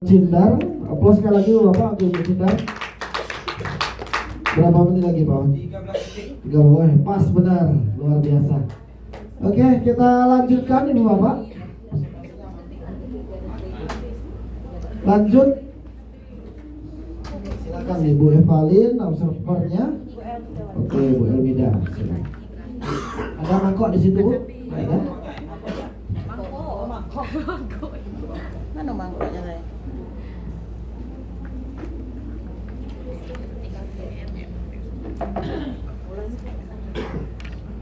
Cindar, aplaus sekali lagi Bapak untuk Cindar. Berapa menit lagi Pak? 13 detik. 30, pas benar, luar biasa. Oke, kita lanjutkan Ibu Bapak. Lanjut. Silakan Ibu Evalin, observernya. Oke, Bu Elmida. Silakan. Ada mangkok di situ Bu? Ada? Mangkok. Mana mangkoknya saya?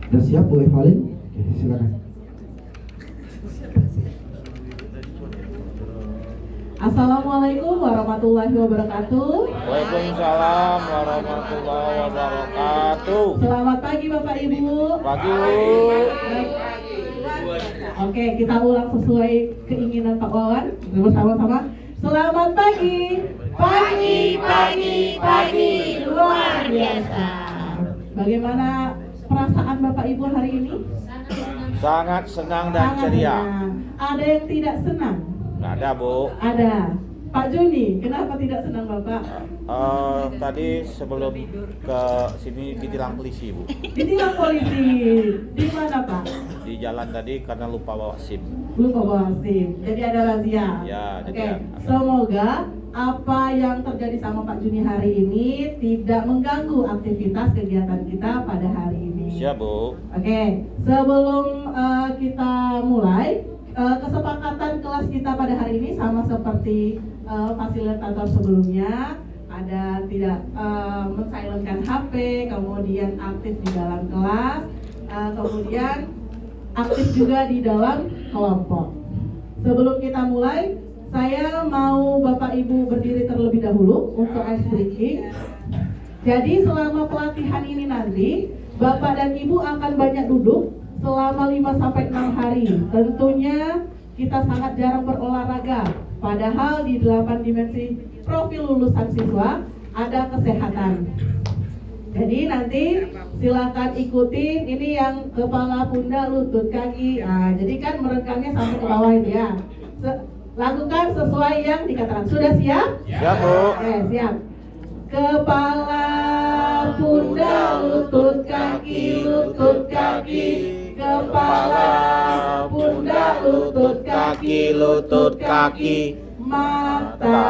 Sudah siap Bu Evalin? Oke, silakan. Assalamualaikum warahmatullahi wabarakatuh. Waalaikumsalam warahmatullahi wabarakatuh. Selamat pagi Bapak Ibu. Pagi Bu. Oke, kita ulang sesuai keinginan Pak Wawan bersama-sama. Selamat pagi. Pagi luar biasa. Bagaimana perasaan Bapak Ibu hari ini? Sangat senang dan Sangat ceria. senang. Ada yang tidak senang? Nggak ada Bu. Ada. Pak Joni, kenapa tidak senang Bapak? Tadi sebelum ke sini ditilang polisi Bu. Ditilang polisi. Di mana Pak? Di jalan tadi karena lupa bawa SIM. Lupa bawa SIM. Jadi ada razia. Ya, Oke. jadi ada. Semoga apa yang terjadi sama Pak Juni hari ini tidak mengganggu aktivitas kegiatan kita pada hari ini. Siap Bu. Oke. Sebelum kita mulai, kesepakatan kelas kita pada hari ini sama seperti fasilitator sebelumnya. Ada tidak mensilentkan HP, kemudian aktif di dalam kelas, kemudian aktif juga di dalam kelompok. Sebelum kita mulai, saya mau Bapak Ibu berdiri terlebih dahulu untuk ice breaking. Jadi selama pelatihan ini nanti, Bapak dan Ibu akan banyak duduk selama 5-6 hari. Tentunya kita sangat jarang berolahraga. Padahal di 8 dimensi profil lulusan siswa ada kesehatan. Jadi nanti silakan ikutin ini yang kepala, pundak, lutut, kaki. Nah, jadi kan merekamnya sampai ke bawah itu ya. Lakukan sesuai yang dikatakan. Sudah siap? Siap Bu. Oke, siap. Kepala, pundak, lutut, kaki, lutut, kaki. Kepala, pundak, lutut, kaki, lutut, kaki. Mata,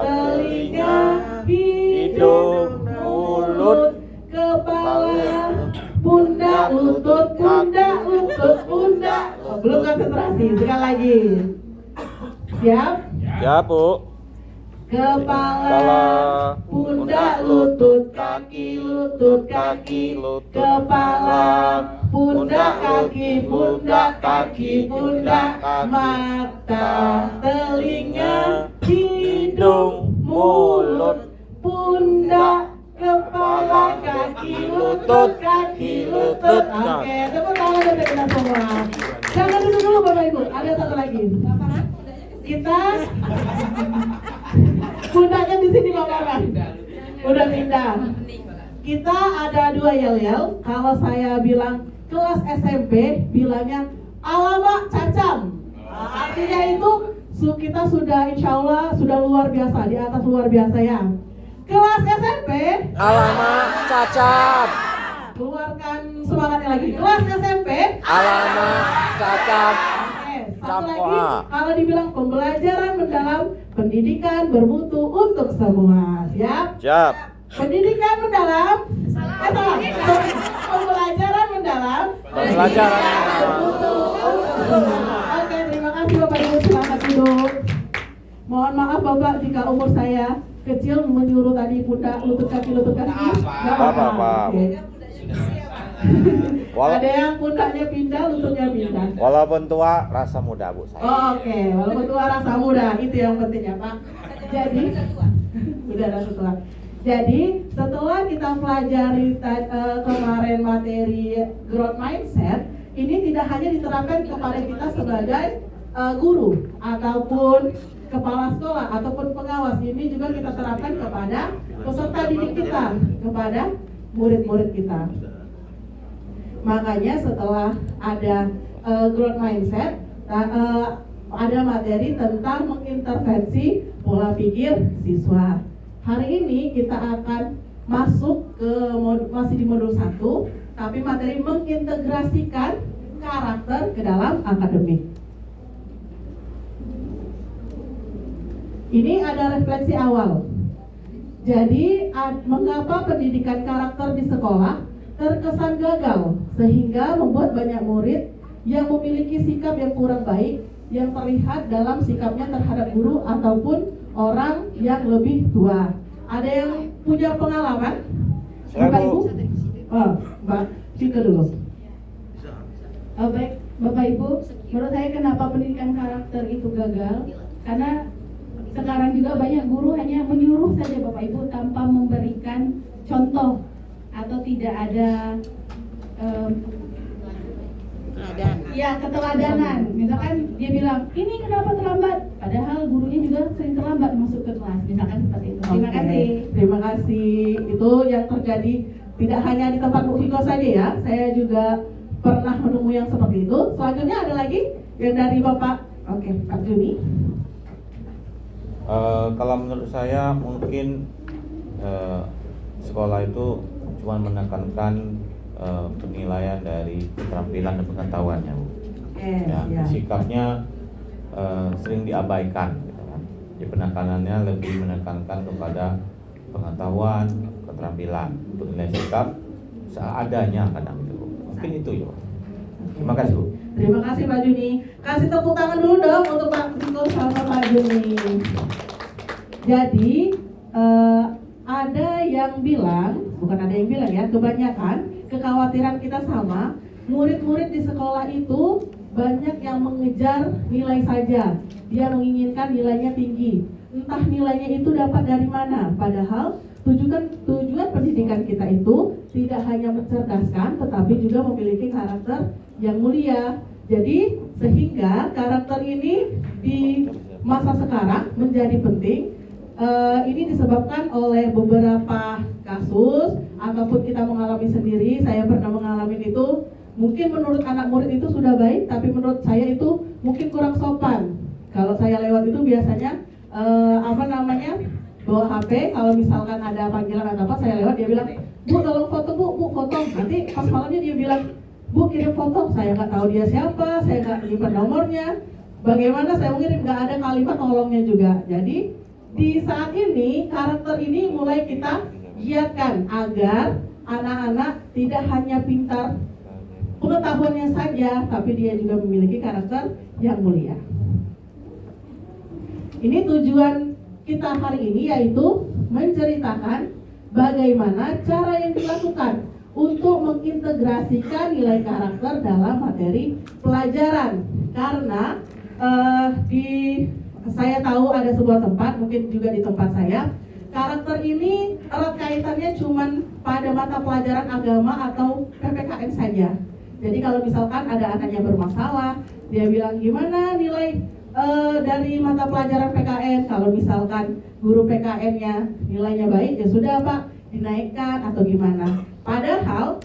telinga, hidung, mulut. Kepala, pundak, lutut, pundak, lutut, pundak. Oh, belum konsentrasi, sekali lagi. Siap? Siap Bu. Kepala, pundak, lutut, kaki, lutut, kaki. Kepala, pundak, kaki, pundak, kaki, pundak. Mata, telinga, hidung, mulut. Pundak, kepala, kaki, lutut, kaki, lutut. Oke, tepuk tangan untuk kita semua. Jangan dulu Bapak Ibu, ada satu lagi. Kita pundaknya di sini Bapak. Udah pindah. Kita ada 2 yel-yel. Kalau saya bilang kelas SMP, bilangnya alamak cacam. Artinya itu kita sudah insya Allah sudah luar biasa, di atas luar biasa ya. Kelas SMP, Alamak cacat. keluarkan semangatnya lagi. Kelas SMP, Alamak cacat. satu lagi, kalau dibilang pembelajaran mendalam, pendidikan bermutu untuk semua. Siap? Siap. Pendidikan mendalam, salah. Pembelajaran mendalam, Pembelajaran mendalam. bermutu untuk semua. Oke, terima kasih Bapak Ibu, selamat duduk. Mohon maaf Bapak jika umur saya kecil menyuruh tadi pundak, lutut kaki. Nggak apa-apa. Oke. Wala- Ada yang pundaknya pindah, lututnya pindah. Walaupun tua, rasa muda Bu saya. Oh, oke, walaupun tua rasa muda, itu yang penting ya Pak. Jadi, udah rasa tua. Jadi, setelah kita pelajari kemarin materi growth mindset, ini tidak hanya diterapkan kepada kita sebagai guru ataupun kepala sekolah ataupun pengawas, ini juga kita terapkan kepada peserta didik kita, kepada murid-murid kita. Makanya setelah ada growth mindset, ada materi tentang mengintervensi pola pikir siswa. Hari ini kita akan masuk ke masih di modul 1, tapi materi mengintegrasikan karakter ke dalam akademik. Ini ada refleksi awal. Jadi, mengapa pendidikan karakter di sekolah terkesan gagal sehingga membuat banyak murid yang memiliki sikap yang kurang baik yang terlihat dalam sikapnya terhadap guru ataupun orang yang lebih tua. Ada yang punya pengalaman? Bapak Ibu? Mbak Cika dulu. Baik, Bapak Ibu, menurut saya kenapa pendidikan karakter itu gagal? Karena sekarang juga banyak guru hanya menyuruh saja Bapak Ibu tanpa memberikan contoh atau tidak ada keteladanan. Misalkan dia bilang, ini kenapa terlambat? Padahal gurunya juga sering terlambat masuk ke kelas. Misalkan seperti itu. Terima kasih. Terima kasih. Itu yang terjadi tidak hanya di tempat Bu Viko saja ya. Saya juga pernah menemui yang seperti itu. Selanjutnya ada lagi yang dari Bapak. Oke, Pak Juni. Kalau menurut saya mungkin sekolah itu cuma menekankan penilaian dari keterampilan dan pengetahuannya, Bu. Ya, sikapnya sering diabaikan, gitu kan. Jadi penekanannya lebih menekankan kepada pengetahuan, keterampilan, untuk nilai sikap seadanya kadang itu, Bu. Mungkin itu ya. Terima kasih, Bu. Terima kasih Pak Juni. Kasih tepuk tangan dulu dong untuk Pak Viko sama Pak Juni. Jadi ada yang bilang, bukan ada yang bilang ya, kebanyakan kekhawatiran kita sama, murid-murid di sekolah itu banyak yang mengejar nilai saja. Dia menginginkan nilainya tinggi. Entah nilainya itu dapat dari mana. Padahal tujuan pendidikan kita itu tidak hanya mencerdaskan, tetapi juga memiliki karakter yang mulia. Jadi sehingga karakter ini di masa sekarang menjadi penting. Ini disebabkan oleh beberapa kasus ataupun kita mengalami sendiri. Saya pernah mengalami itu. Mungkin menurut anak murid itu sudah baik, tapi menurut saya itu mungkin kurang sopan. Kalau saya lewat itu biasanya bawa HP. Kalau misalkan ada panggilan atau apa, saya lewat, dia bilang, Bu tolong foto, Bu foto. Nanti pas malamnya dia bilang, Bu kirim foto. Saya nggak tahu dia siapa, saya nggak nyimpan nomornya. Bagaimana saya mengirim, nggak ada kalimat tolongnya juga. Jadi di saat ini karakter ini mulai kita giatkan agar anak-anak tidak hanya pintar pengetahuannya saja, tapi dia juga memiliki karakter yang mulia. Ini tujuan kita hari ini, yaitu menceritakan bagaimana cara yang dilakukan untuk mengintegrasikan nilai karakter dalam materi pelajaran. Karena saya tahu ada sebuah tempat, mungkin juga di tempat saya, karakter ini erat kaitannya cuman pada mata pelajaran agama atau PPKN saja. Jadi kalau misalkan ada anak yang bermasalah, dia bilang gimana nilai dari mata pelajaran PKN. Kalau misalkan guru PKN-nya nilainya baik, ya sudah Pak, dinaikkan atau gimana. Padahal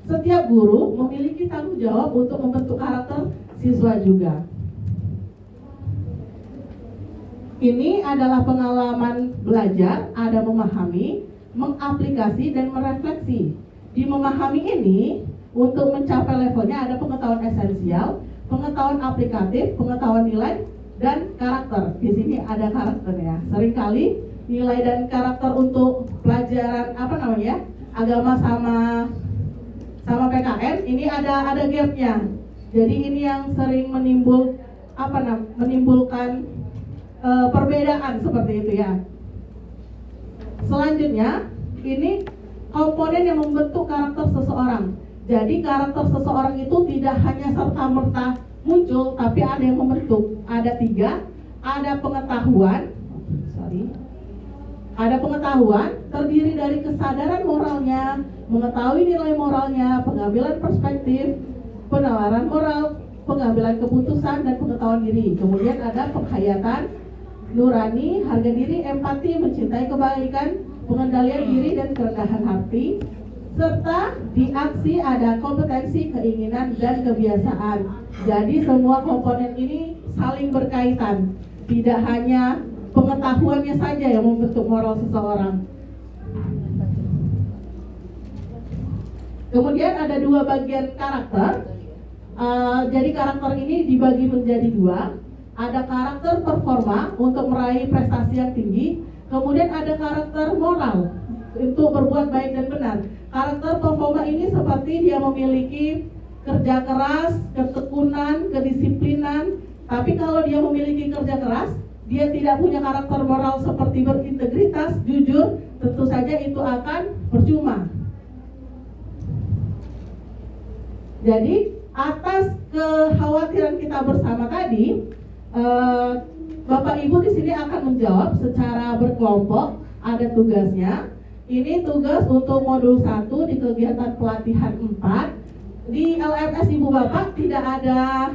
setiap guru memiliki tanggung jawab untuk membentuk karakter siswa juga. Ini adalah pengalaman belajar, ada memahami, mengaplikasi, dan merefleksi. Di memahami ini, untuk mencapai levelnya ada pengetahuan esensial, pengetahuan aplikatif, pengetahuan nilai, dan karakter. Di sini ada karakternya. Seringkali nilai dan karakter untuk pelajaran agama sama PKN ini ada gapnya. Jadi ini yang sering menimbulkan perbedaan seperti itu ya. Selanjutnya, ini komponen yang membentuk karakter seseorang. Jadi karakter seseorang itu tidak hanya serta-merta muncul, tapi ada yang membentuk. Ada 3, ada pengetahuan. Ada pengetahuan terdiri dari kesadaran moralnya, mengetahui nilai moralnya, pengambilan perspektif, penalaran moral, pengambilan keputusan, dan pengetahuan diri. Kemudian ada penghayatan nurani, harga diri, empati, mencintai kebaikan, pengendalian diri, dan kerendahan hati. Serta di aksi ada kompetensi, keinginan, dan kebiasaan. Jadi semua komponen ini saling berkaitan. Tidak hanya pengetahuannya saja yang membentuk moral seseorang. Kemudian ada 2 bagian karakter. Jadi karakter ini dibagi menjadi 2. Ada karakter performa untuk meraih prestasi yang tinggi. Kemudian ada karakter moral untuk berbuat baik dan benar. Karakter performa ini seperti dia memiliki kerja keras, ketekunan, kedisiplinan. Tapi kalau dia memiliki kerja keras, dia tidak punya karakter moral seperti berintegritas, jujur, tentu saja itu akan percuma. Jadi atas kekhawatiran kita bersama tadi, Bapak Ibu di sini akan menjawab secara berkelompok, ada tugasnya. Ini tugas untuk modul 1 di kegiatan pelatihan 4. Di LMS Ibu Bapak tidak ada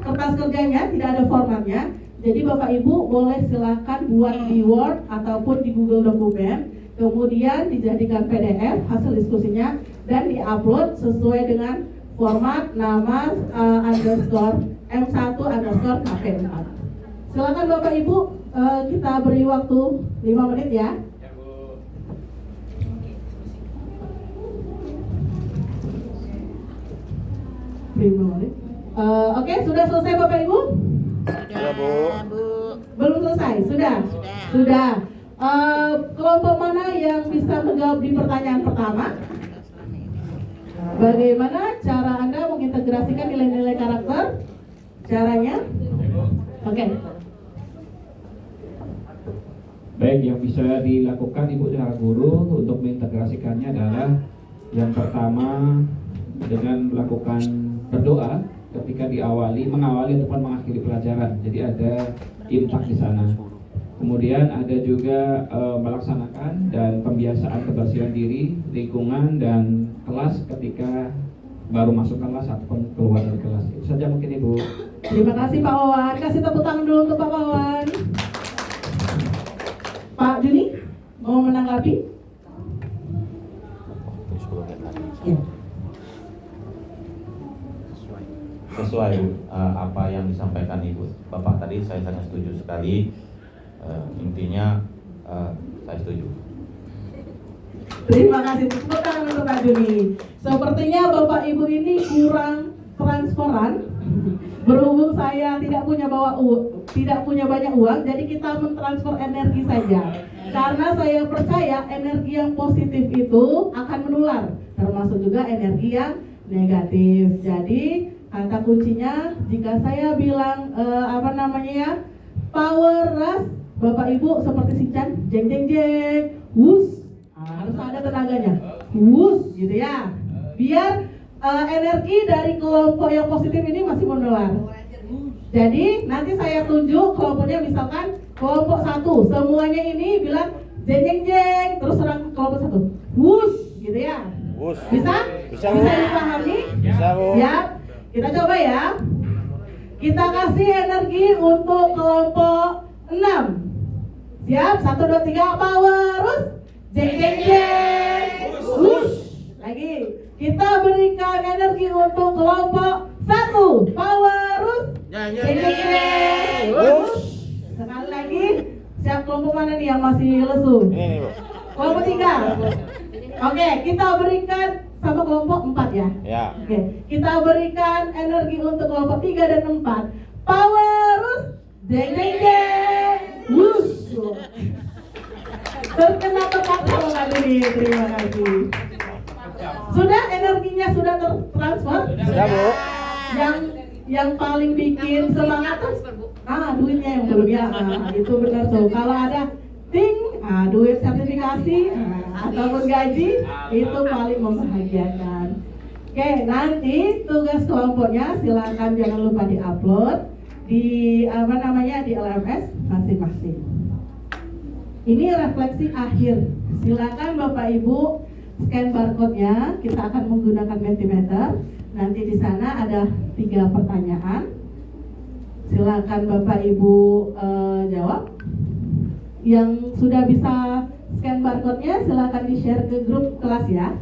kertas kerjanya, tidak ada formatnya. Jadi Bapak Ibu boleh silakan buat di Word ataupun di Google Dokumen, kemudian dijadikan PDF hasil diskusinya dan diupload sesuai dengan format nama _M1_KP4. Silakan Bapak Ibu, kita beri waktu 5 menit ya. 5 menit. Oke, sudah selesai Bapak Ibu? Sudah, Bu. Belum selesai? Sudah? Sudah. Kelompok mana yang bisa menjawab di pertanyaan pertama? Bagaimana cara Anda mengintegrasikan nilai-nilai karakter? Caranya? Oke. Baik, yang bisa dilakukan Ibu secara guru untuk mengintegrasikannya adalah yang pertama dengan melakukan berdoa ketika mengawali ataupun mengakhiri pelajaran. Jadi ada imsak di sana. Kemudian ada juga melaksanakan dan pembiasaan kebersihan diri, lingkungan dan kelas ketika baru masuk kelas ataupun keluar dari kelas. Itu saja mungkin Ibu. Terima kasih Pak Wawan. Kasih tepuk tangan dulu untuk Pak Wawan. Pak Juni mau menanggapi? Ya. Sesuai apa yang disampaikan Ibu Bapak tadi, saya sangat setuju sekali. Intinya saya setuju. Terima kasih, tepuk tangan untuk Pak Juni. Sepertinya Bapak Ibu ini kurang transparan. Berhubung saya tidak punya banyak uang, jadi kita mentransfer energi saja. Karena saya percaya energi yang positif itu akan menular, termasuk juga energi yang negatif. Jadi kata kuncinya, jika saya bilang power rush, Bapak Ibu seperti Shinchan, jeng jeng jeng, wus, harus ada tenaganya, wus, gitu ya. Biar energi dari kelompok yang positif ini masih menular. Jadi nanti saya tunjuk kelompoknya, misalkan kelompok 1, semuanya ini bilang jeng jeng jeng, terus orang kelompok 1, wus, gitu ya. Wus. Bisa? Bisa, Bu. Bisa dipahami? Bisa, Bu. Siap? Kita coba ya. Kita kasih energi untuk kelompok 6. Siap? 1, 2, 3, power, terus jeng jeng jeng, wus. Lagi. Kita berikan energi untuk kelompok 1, power, terus jeng jeng jeng, wus. Sekali lagi. Siap, kelompok mana nih yang masih lesu? Ini Bu. Kelompok 3. Oke, kita berikan sama kelompok 4 ya. Ya. Oke, kita berikan energi untuk kelompok 3 dan 4. Power, jeng jeng jeng, wus. Terkena tepat tangan ini, terima kasih. Sudah, energinya sudah tertransfer? Sudah, Bu. Yang paling bikin semangat tuh, duitnya yang belum ya. Itu benar tuh. Kalau ada duit sertifikasi ataupun gaji, itu paling membahagiakan. Oke, nanti tugas kelompoknya silakan jangan lupa diupload di di LMS masing-masing. Ini refleksi akhir. Silakan Bapak Ibu scan barcode-nya. Kita akan menggunakan Mentimeter. Nanti di sana ada 3 pertanyaan. Silakan Bapak Ibu jawab. Yang sudah bisa scan barcode-nya silakan di-share ke grup kelas ya.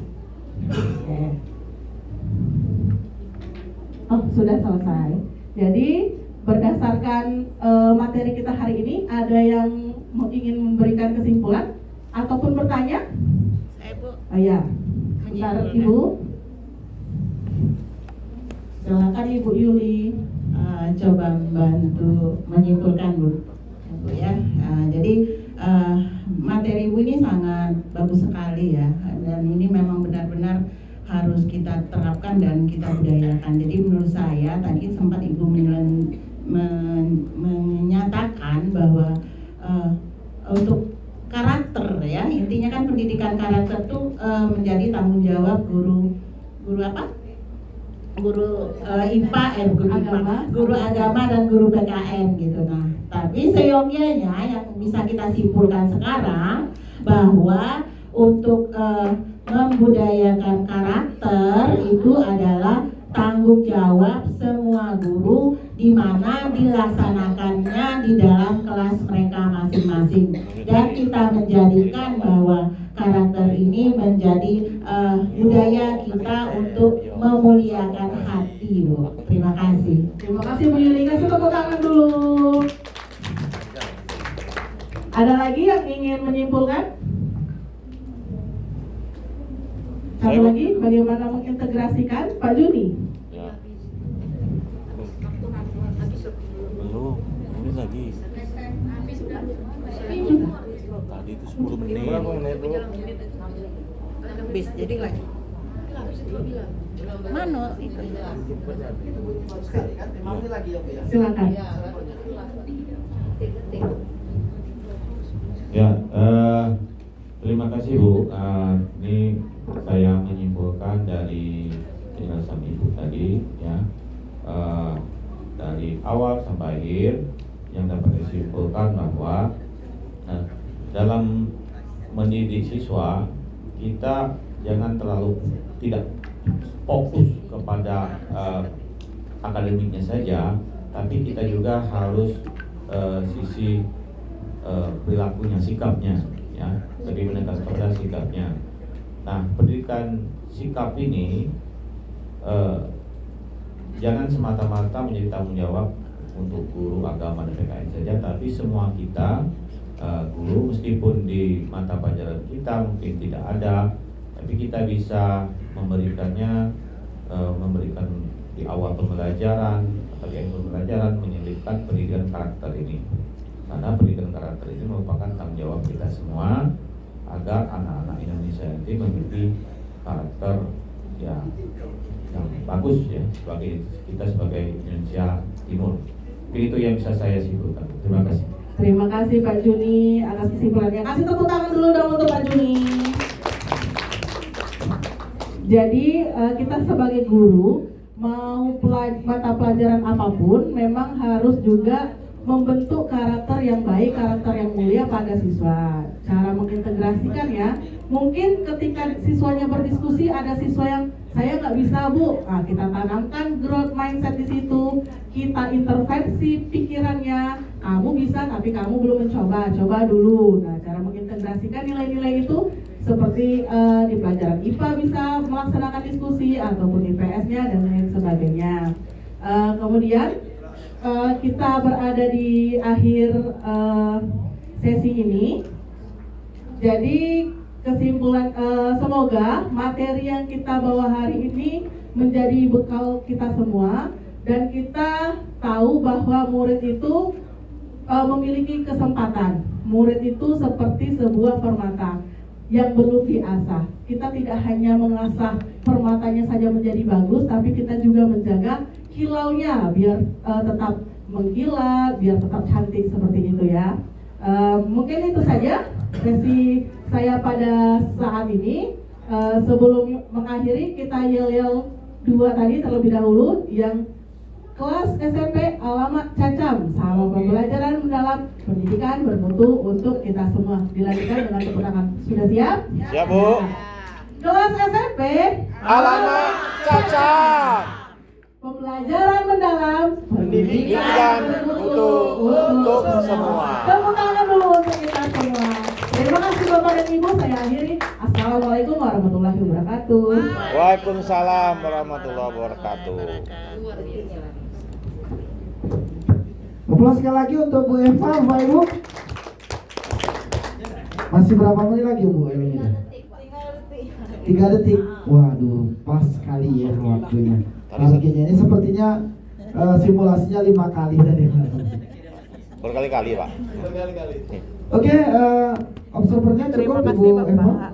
Oh, sudah selesai. Jadi berdasarkan materi kita hari ini, ada yang ingin memberikan kesimpulan ataupun bertanya? Saya Bu. Oh ya, bentar Ibu. Silakan Ibu Yuli. Coba bantu menyimpulkan Bu ya. Jadi materi Ibu ini sangat bagus sekali ya, dan ini memang benar-benar harus kita terapkan dan kita budayakan. Jadi menurut saya tadi sempat Ibu menyatakan bahwa untuk karakter ya, intinya kan pendidikan karakter itu menjadi tanggung jawab guru apa? Guru IPA, guru agama dan guru PKN gitu. Nah, tapi seyogyanya yang bisa kita simpulkan sekarang bahwa untuk membudayakan karakter itu adalah tanggung jawab semua guru, di mana dilaksanakannya di dalam kelas mereka masing-masing, dan kita menjadikan bahwa karakter ini menjadi budaya kita untuk memuliakan hati, Bu. Terima kasih. Terima kasih Bu Yuli, kasih tepuk tangan dulu. Ada lagi yang ingin menyimpulkan? Satu lagi, bagaimana mengintegrasikan Pak Juni? Ya. Belum, ini lagi. Tadi itu 10 menit. Berapa menit dulu? Habis jadi lagi. Mana itu? Silakan. Ya, terima kasih Bu. Ini saya menyimpulkan dari penjelasan Ibu tadi ya, dari awal sampai akhir yang dapat disimpulkan bahwa dalam mendidik siswa kita jangan terlalu tidak fokus kepada akademiknya saja, tapi kita juga harus sisi perilakunya, sikapnya, ya, lebih menekan pada sikapnya. Nah, pendidikan sikap ini jangan semata-mata menjadi tanggung jawab untuk guru agama dan PKN saja, tapi semua kita guru, meskipun di mata pelajaran kita mungkin tidak ada, tapi kita bisa memberikannya, memberikan di awal pembelajaran atau di akhir pembelajaran, menyelipkan pendidikan karakter ini. Karena pendidikan karakter ini merupakan tanggung jawab kita semua agar anak-anak Indonesia ini memiliki karakter yang bagus ya, sebagai kita sebagai Indonesia Timur. Itu yang bisa saya simpulkan. Terima kasih. Terima kasih Pak Juni atas kesimpulannya. Kasih tepuk tangan dulu dong untuk Pak Juni. Jadi kita sebagai guru mau mata pelajaran apapun memang harus juga membentuk karakter yang baik, karakter yang mulia pada siswa. Cara mengintegrasikan ya, mungkin ketika siswanya berdiskusi ada siswa yang saya nggak bisa Bu, nah, kita tanamkan growth mindset di situ, kita intervensi pikirannya, kamu bisa tapi kamu belum mencoba, coba dulu. Nah, cara mengintegrasikan nilai-nilai itu seperti di pelajaran IPA bisa melaksanakan diskusi ataupun IPS-nya dan lain sebagainya. Kemudian kita berada di akhir sesi ini. Jadi kesimpulan, semoga materi yang kita bawa hari ini menjadi bekal kita semua, dan kita tahu bahwa murid itu memiliki kesempatan. Murid itu seperti sebuah permata yang belum diasah. Kita tidak hanya mengasah permatanya saja menjadi bagus, tapi kita juga menjaga kilaunya biar tetap mengkilat, biar tetap cantik seperti itu ya. Mungkin itu saja sesi saya pada saat ini. Sebelum mengakhiri, kita yel-yel 2 tadi terlebih dahulu, yang kelas SMP alamat Cacam, sama pembelajaran mendalam pendidikan bermutu untuk kita semua. Dilanjutkan dengan tepuk tangan. Sudah siap? Siap Bu. Kelas SMP Alamat Cacam, pembelajaran mendalam pendidikan bermutu untuk semua. Tepuk tangan dulu untuk kita semua. Terima kasih Bapak dan Ibu. Saya akhiri. Assalamualaikum warahmatullahi wabarakatuh. Waalaikumsalam warahmatullahi wabarakatuh. Luar biasa. Aplaus sekali lagi untuk Bu Eva, Bapak Ibu. Masih berapa menit lagi Bu Elmida? 3 detik. Waduh, pas sekali ya waktunya. Targetnya ini sepertinya simulasinya 5 kali tadi. Berkali-kali, Pak. Oke, observernya cukup Terima Ibu kasih, Eva. Bapak.